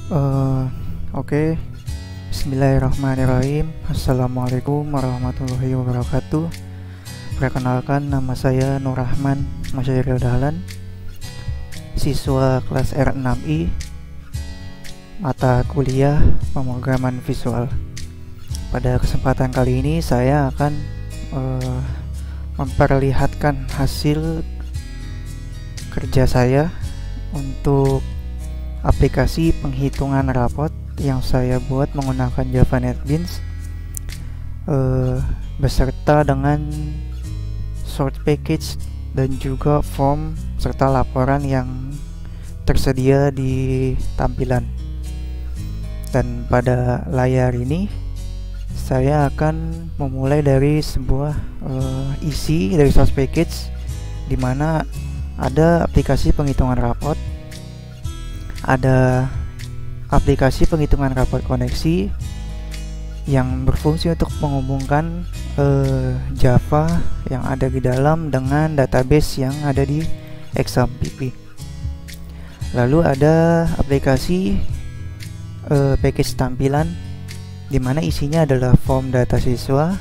Eh, Oke. Bismillahirrahmanirrahim. Assalamualaikum warahmatullahi wabarakatuh. Perkenalkan, nama saya Nur Rahman Masyairil Dahlan, siswa kelas R6I, mata kuliah pemrograman visual. Pada kesempatan kali ini saya akan memperlihatkan hasil kerja saya untuk aplikasi penghitungan rapot yang saya buat menggunakan Java NetBeans beserta dengan sort package dan juga form serta laporan yang tersedia di tampilan. Dan pada layar ini saya akan memulai dari sebuah isi dari source package di mana ada aplikasi penghitungan rapot, ada aplikasi penghitungan rapot koneksi yang berfungsi untuk menghubungkan Java yang ada di dalam dengan database yang ada di XAMPP. Lalu ada aplikasi package tampilan di mana isinya adalah form data siswa,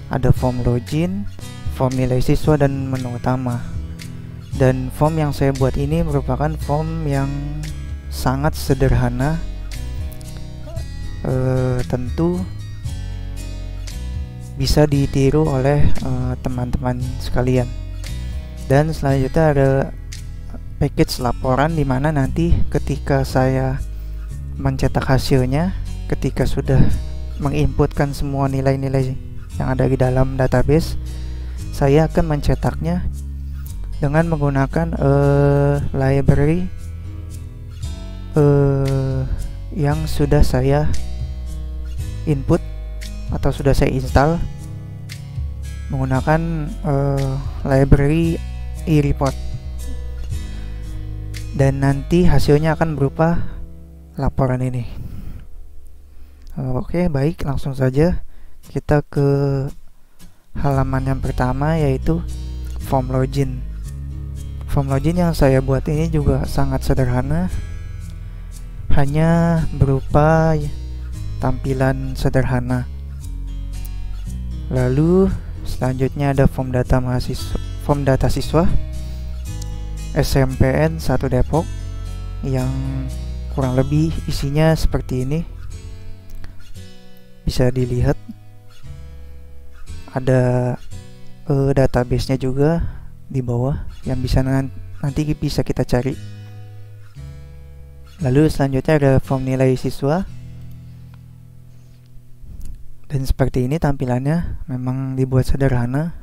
ada form login, form nilai siswa, dan menu utama. Dan form yang saya buat ini merupakan form yang sangat sederhana, tentu bisa ditiru oleh teman-teman sekalian. Dan selanjutnya ada package laporan di mana nanti ketika saya mencetak hasilnya, ketika sudah menginputkan semua nilai-nilai yang ada di dalam database, saya akan mencetaknya dengan menggunakan library yang sudah saya input atau sudah saya install menggunakan library eReport, dan nanti hasilnya akan berupa laporan ini. Oke, baik, langsung saja kita ke halaman yang pertama, yaitu form login. Form login yang saya buat ini juga sangat sederhana, hanya berupa tampilan sederhana. Lalu selanjutnya ada form data siswa SMPN 1 Depok yang kurang lebih isinya seperti ini. Bisa dilihat ada database-nya juga di bawah yang bisa nanti bisa kita cari. Lalu selanjutnya ada form nilai siswa, dan seperti ini tampilannya. Memang dibuat sederhana,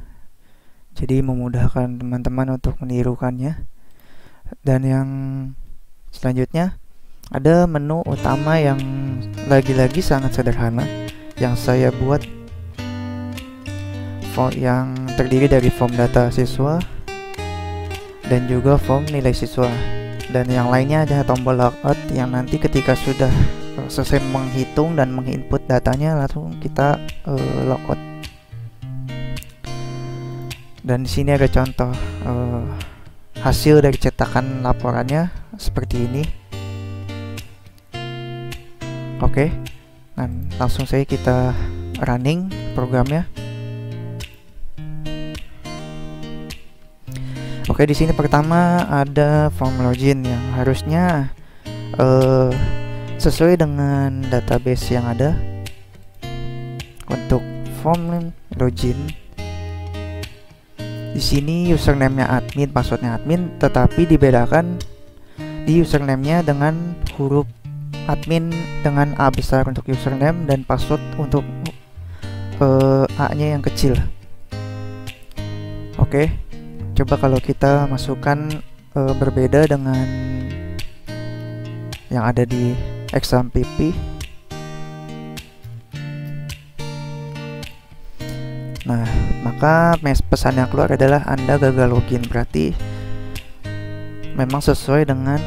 jadi memudahkan teman-teman untuk menirukannya. Dan yang selanjutnya ada menu utama yang lagi-lagi sangat sederhana, yang saya buat yang terdiri dari form data siswa dan juga form nilai siswa. Dan yang lainnya ada tombol logout yang nanti ketika sudah selesai menghitung dan menginput datanya langsung kita logout. Dan di sini ada contoh hasil dari cetakan laporannya seperti ini. Oke, dan langsung saja kita running programnya. Oke, di sini pertama ada form login yang harusnya sesuai dengan database yang ada. Untuk form login, di sini username-nya admin, password-nya admin, tetapi dibedakan di username-nya dengan huruf admin dengan A besar untuk username dan password untuk A-nya yang kecil. Oke. Coba kalau kita masukkan berbeda dengan yang ada di XAMPP. Nah, maka pesan yang keluar adalah Anda gagal login. Berarti memang sesuai dengan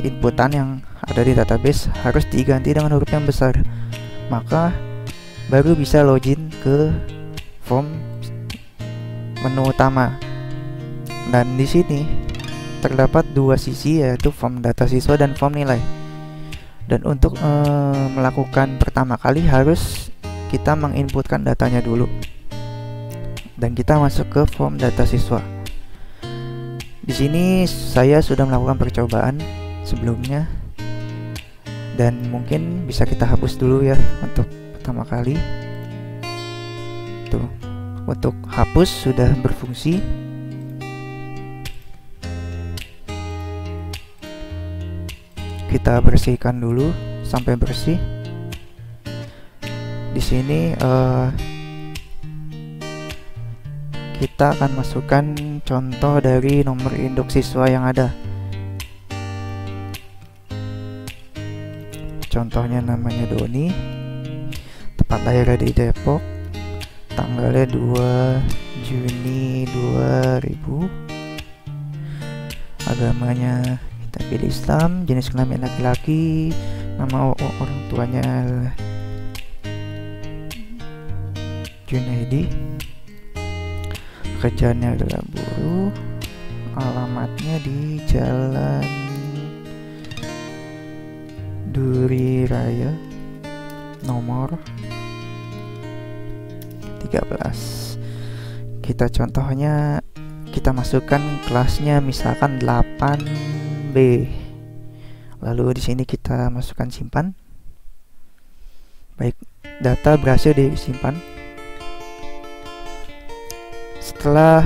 inputan yang ada di database harus diganti dengan huruf yang besar. Maka baru bisa login ke form menu utama. Dan di sini terdapat dua sisi, yaitu form data siswa dan form nilai. Dan untuk melakukan pertama kali harus kita menginputkan datanya dulu. Dan kita masuk ke form data siswa. Di sini saya sudah melakukan percobaan sebelumnya. Dan mungkin bisa kita hapus dulu ya untuk pertama kali. Tuh, untuk hapus sudah berfungsi. Kita bersihkan dulu sampai bersih. Di sini kita akan masukkan contoh dari nomor induk siswa yang ada. Contohnya namanya Doni, tempat lahirnya di Depok, tanggalnya 2 Juni 2000, agamanya kita pilih Islam, jenis kelamin laki-laki, nama orang tuanya Junaidi, pekerjaannya adalah buruh, alamatnya di Jalan Duri Raya nomor 13. Kita contohnya, kita masukkan kelasnya misalkan 8B. Lalu di sini kita masukkan simpan. Baik, data berhasil disimpan. Setelah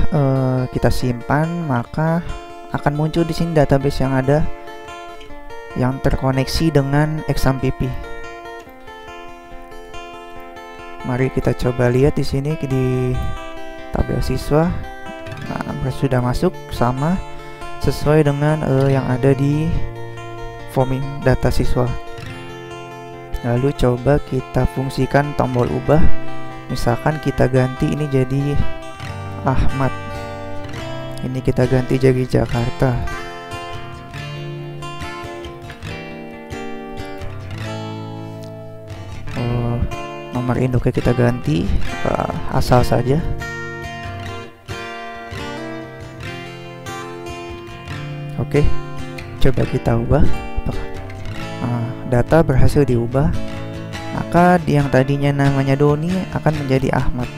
kita simpan, maka akan muncul di sini database yang ada yang terkoneksi dengan ExamPP. Mari kita coba lihat di sini di tabel siswa. Nah, sudah masuk sama sesuai dengan yang ada di form data siswa. Lalu coba kita fungsikan tombol ubah. Misalkan kita ganti ini jadi Ahmad. Ini kita ganti jadi Jakarta. Nomor induknya kita ganti asal saja. Oke, coba kita ubah. Data berhasil diubah, maka yang tadinya namanya Doni akan menjadi Ahmad.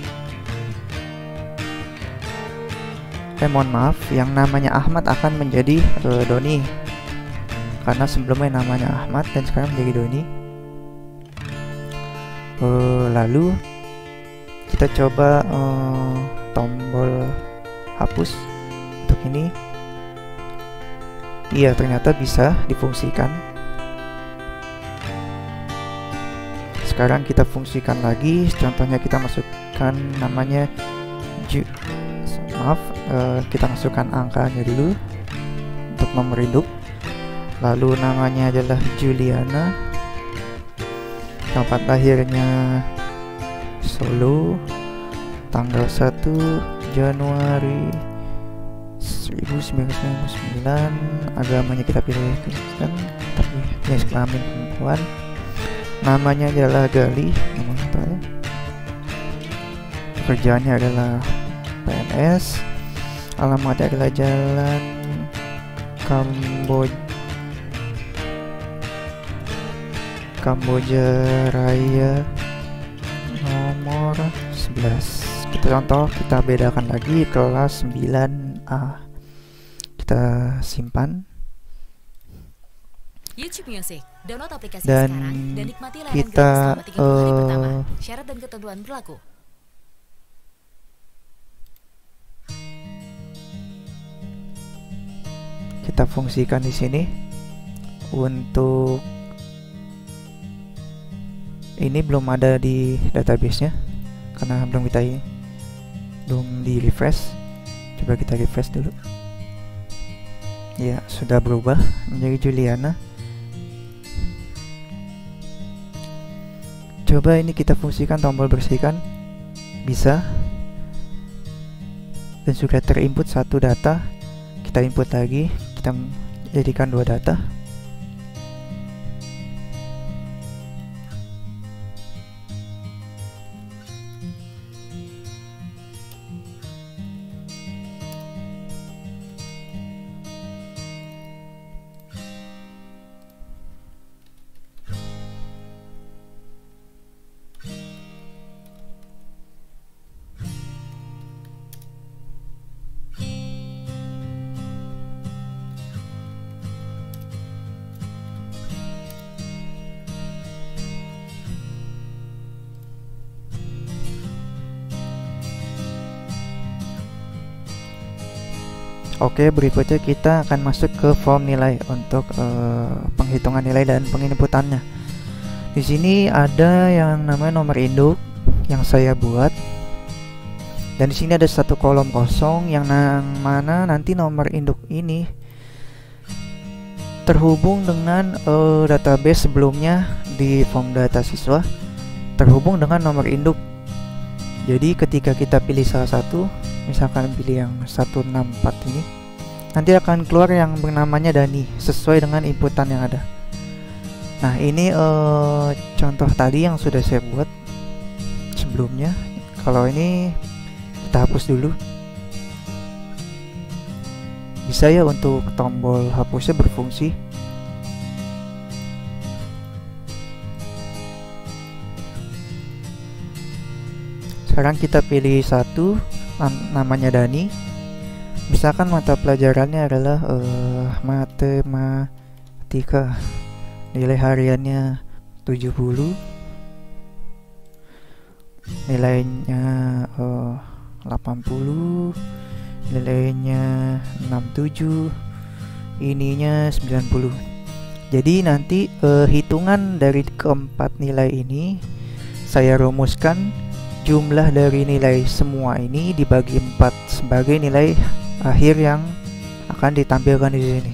Mohon maaf, yang namanya Ahmad akan menjadi Doni, karena sebelumnya namanya Ahmad dan sekarang menjadi Doni. Lalu kita coba tombol hapus untuk ini. Iya, ternyata bisa difungsikan. Sekarang kita fungsikan lagi. Contohnya kita masukkan namanya kita masukkan angkanya dulu untuk nomor induk. Lalu namanya adalah Juliana, tempat lahirnya Solo, tanggal 1 Januari 1999, agamanya kita pilih Kristen, tapi jenis kelamin perempuan, namanya adalah Gali, pekerjaannya adalah PNS, alamatnya adalah Jalan Kamboja Raya nomor 11. Kita contoh, kita bedakan lagi kelas 9A. Kita simpan. YouTube Music, download aplikasi dan sekarang dan nikmati layanan kita gratis selama 30 hari pertama. Syarat dan ketentuan berlaku. Kita fungsikan di sini untuk ini belum ada di database-nya karena belum di refresh. Coba kita refresh dulu. Ya, sudah berubah menjadi Juliana. Coba ini kita fungsikan tombol bersihkan. Bisa. Dan sudah terinput satu data. Kita input lagi. Kita jadikan dua data. Oke, berikutnya kita akan masuk ke form nilai untuk penghitungan nilai dan penginputannya. Di sini ada yang namanya nomor induk yang saya buat, dan di sini ada satu kolom kosong yang mana nanti nomor induk ini terhubung dengan database sebelumnya di form data siswa, terhubung dengan nomor induk. Jadi ketika kita pilih salah satu, misalkan pilih yang 164 ini, nanti akan keluar yang bernamanya Dani sesuai dengan inputan yang ada. Nah, ini contoh tadi yang sudah saya buat sebelumnya. Kalau ini kita hapus dulu. Bisa ya untuk tombol hapusnya berfungsi. Sekarang kita pilih satu, namanya Dani. Misalkan mata pelajarannya adalah matematika, nilai hariannya 70, nilainya 80, nilainya 67, ininya 90. Jadi nanti hitungan dari keempat nilai ini saya rumuskan. Jumlah dari nilai semua ini dibagi 4 sebagai nilai akhir yang akan ditampilkan di sini.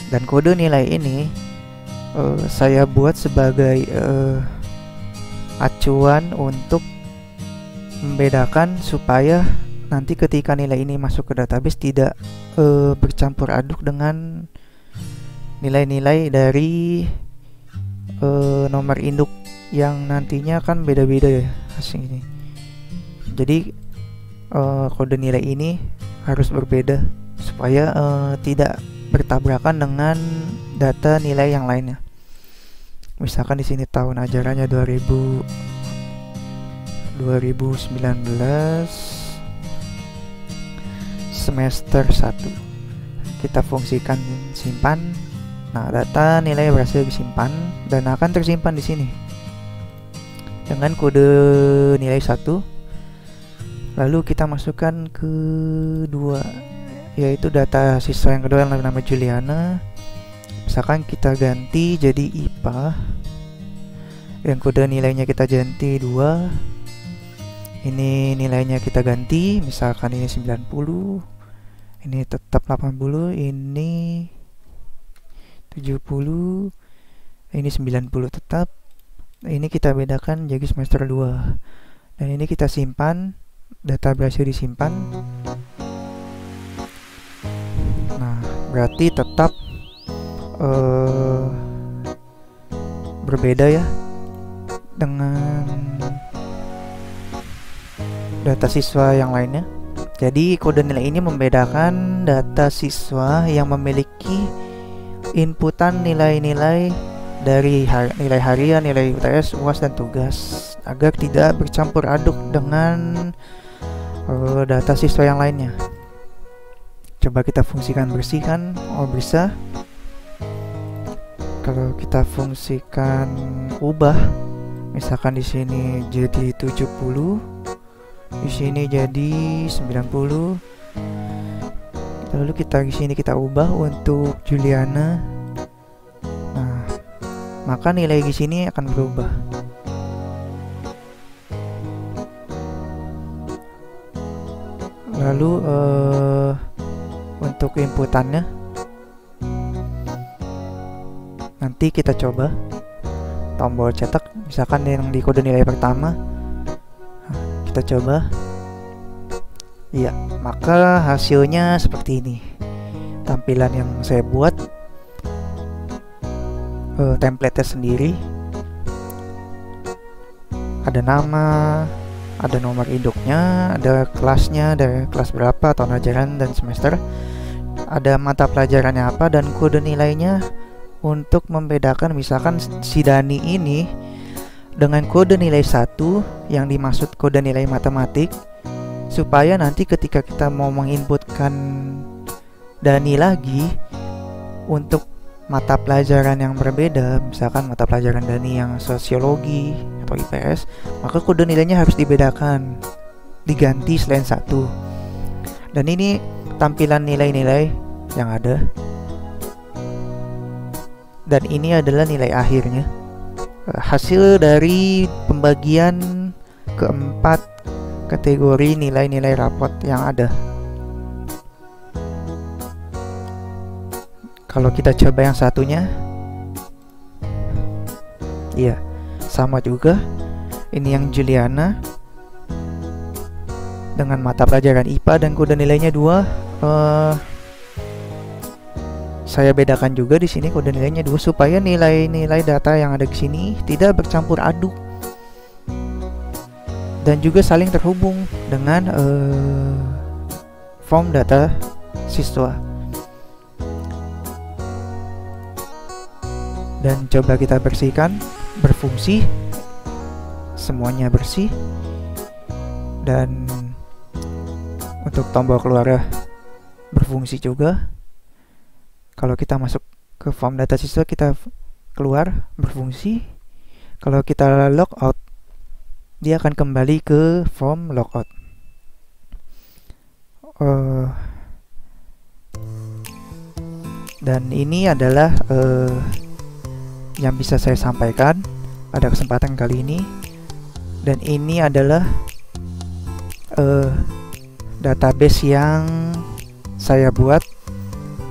Dan kode nilai ini saya buat sebagai acuan untuk membedakan supaya nanti ketika nilai ini masuk ke database tidak bercampur aduk dengan nilai-nilai dari nomor induk yang nantinya kan beda-beda ya hasil ini. Jadi kode nilai ini harus berbeda supaya tidak bertabrakan dengan data nilai yang lainnya. Misalkan di sini tahun ajarannya 2019 semester 1. Kita fungsikan simpan. Nah, data nilai berhasil disimpan dan akan tersimpan di sini dengan kode nilai 1. Lalu kita masukkan ke 2, yaitu data siswa yang kedua yang namanya Juliana. Misalkan kita ganti jadi IPA, yang kode nilainya kita ganti 2. Ini nilainya kita ganti, misalkan ini 90, ini tetap 80, ini 70, ini 90 tetap. Ini kita bedakan jadi semester 2. Dan ini kita simpan, data berhasil disimpan. Nah, berarti tetap berbeda ya dengan data siswa yang lainnya. Jadi kode nilai ini membedakan data siswa yang memiliki inputan nilai-nilai dari nilai harian, nilai UTS, UAS, dan tugas agar tidak bercampur aduk dengan data siswa yang lainnya. Coba kita fungsikan bersihkan. Oh, bisa. Kalau kita fungsikan ubah, misalkan di sini jadi 70, di sini jadi 90. Lalu kita di sini kita ubah untuk Juliana. Nah, maka nilai di sini akan berubah. Lalu untuk inputannya nanti kita coba tombol cetak, misalkan yang di kode nilai pertama. Nah, kita coba. Iya, maka hasilnya seperti ini. Tampilan yang saya buat, template-nya sendiri. Ada nama, ada nomor induknya, ada kelasnya, ada kelas berapa, tahun ajaran, dan semester. Ada mata pelajarannya apa, dan kode nilainya untuk membedakan. Misalkan si Dani ini dengan kode nilai 1 yang dimaksud kode nilai matematik, supaya nanti ketika kita mau menginputkan Dani lagi untuk mata pelajaran yang berbeda, misalkan mata pelajaran Dani yang sosiologi atau IPS, maka kode nilainya harus dibedakan, diganti selain 1. Dan ini tampilan nilai-nilai yang ada. Dan ini adalah nilai akhirnya, hasil dari pembagian keempat kategori nilai-nilai rapot yang ada. Kalau kita coba yang satunya, iya, sama juga. Ini yang Juliana dengan mata pelajaran IPA dan kode nilainya 2. Saya bedakan juga di sini kode nilainya 2 supaya nilai-nilai data yang ada di sini tidak bercampur aduk dan juga saling terhubung dengan form data siswa. Dan coba kita bersihkan, berfungsi, semuanya bersih. Dan untuk tombol keluar berfungsi juga. Kalau kita masuk ke form data siswa, kita keluar, berfungsi. Kalau kita logout, dia akan kembali ke form logout. Dan ini adalah yang bisa saya sampaikan pada kesempatan kali ini. Dan ini adalah database yang saya buat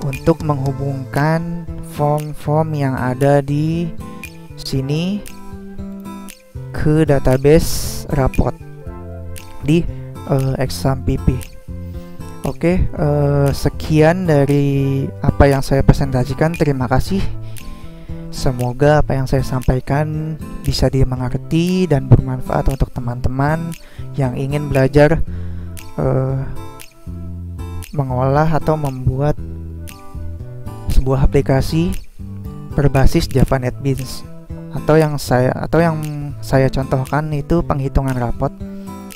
untuk menghubungkan form-form yang ada di sini ke database rapot di Exam.pp. Oke, sekian dari apa yang saya presentasikan. Terima kasih. Semoga apa yang saya sampaikan bisa dimengerti dan bermanfaat untuk teman-teman yang ingin belajar mengolah atau membuat sebuah aplikasi berbasis Java NetBeans, atau yang saya contohkan itu penghitungan rapot.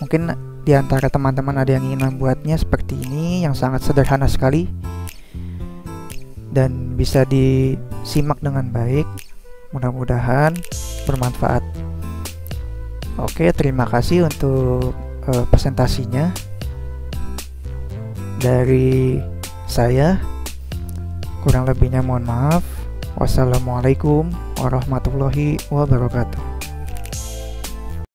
Mungkin di antara teman-teman ada yang ingin membuatnya seperti ini, yang sangat sederhana sekali dan bisa disimak dengan baik. Mudah-mudahan bermanfaat. Oke, terima kasih untuk presentasinya dari saya. Kurang lebihnya mohon maaf. Wassalamualaikum warahmatullahi wabarakatuh.